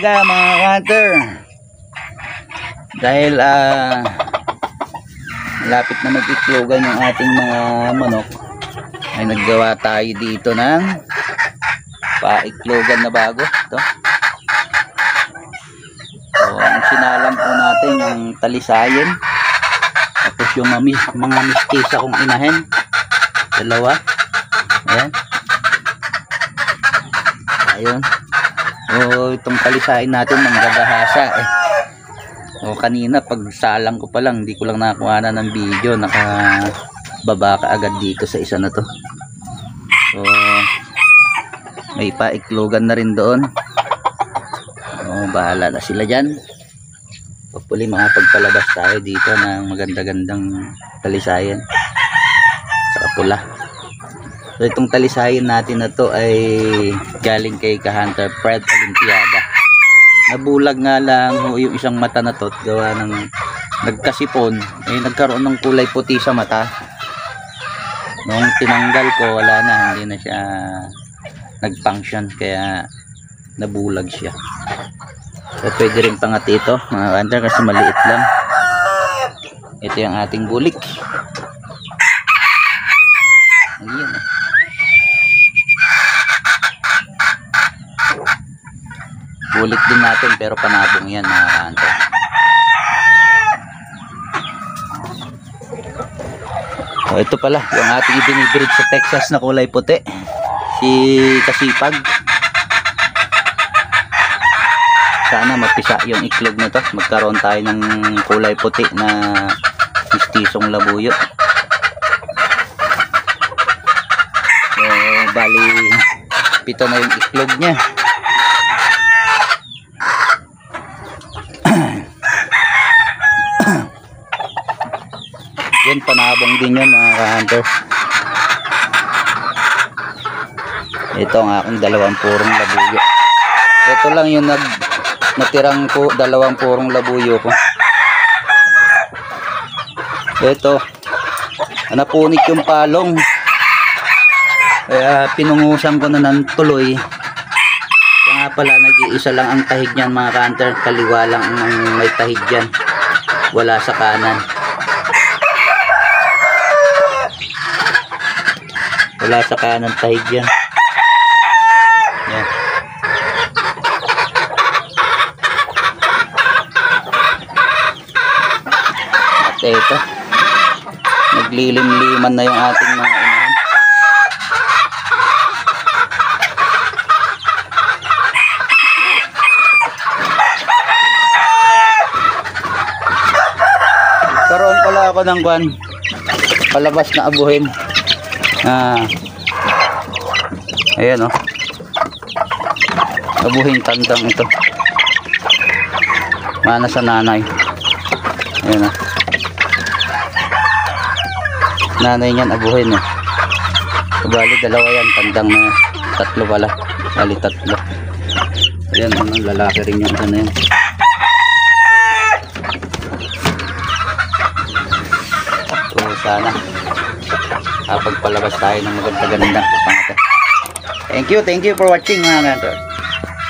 umaga mga hunter. Dahil malapit na mag-itlogan yung ating mga manok, ay naggawa tayo dito ng paitlogan na bago. Ito. So, ang sinalang po natin yung talisayin. Tapos yung mga mistisa kong inahin. Dalawa. Ayan. Ayun. O, itong talisayin natin ng gagahasa eh. O, kanina pag salang ko pa lang, hindi ko lang nakakuha na ng video, nakababa ka agad dito sa isa na to. So may paiklogan na rin doon. O, bahala na sila dyan. Hopefully makapagpalabas tayo dito ng maganda-gandang talisayan saka pula. So itong talisayin natin na to ay galing kay Ka-Hunter Fred Olimpiada. Nabulag nga lang yung isang mata na to, gawa ng nagkasipon, ay nagkaroon ng kulay puti sa mata. Nung tinanggal ko, wala na, hindi na siya nag-function, kaya nabulag siya. So pwede rin pangati ito mga Ka-Hunter kasi maliit lang. Ito yung ating bulik. Ayan. Bulik din natin pero panabong yan mga Ka-Hunter. So ito pala yung ating ibinibreed sa Texas na kulay puti, si Kasipag. Sana mapisa yung iklog na to, magkaroon tayo ng kulay puti na mistisong labuyo. So bali 7 na yung iklog niya. Yan, panabong din yan mga Ka-Hunter. Ito ang aking 2 purong labuyo. Ito lang yung natirang ko 2 purong labuyo ko. Ito, napunit yung palong, kaya pinungusan ko na ng tuloy. Kaya nga pala nag-iisa lang ang tahig niyan mga Ka-Hunter. Kaliwa lang ang may tahig dyan, wala sa kanan. Wala sa kanan tahig yan. Yan. At ito, naglilim-liman na yung ating mga inahin. Karoon pala ako ng kwan, palabas na abuhin. Ayan o, abuhin tandang ito, mana sa nanay. Ayan o, nanay niyan abuhin eh. Bali 2 yan, tandang na 3 pala, bali 3. Ayan, lalaki rin yung isa na yan. So sana kapagpalabas tayo ng maganda-ganda. Thank you for watching mga Ka-Hunter.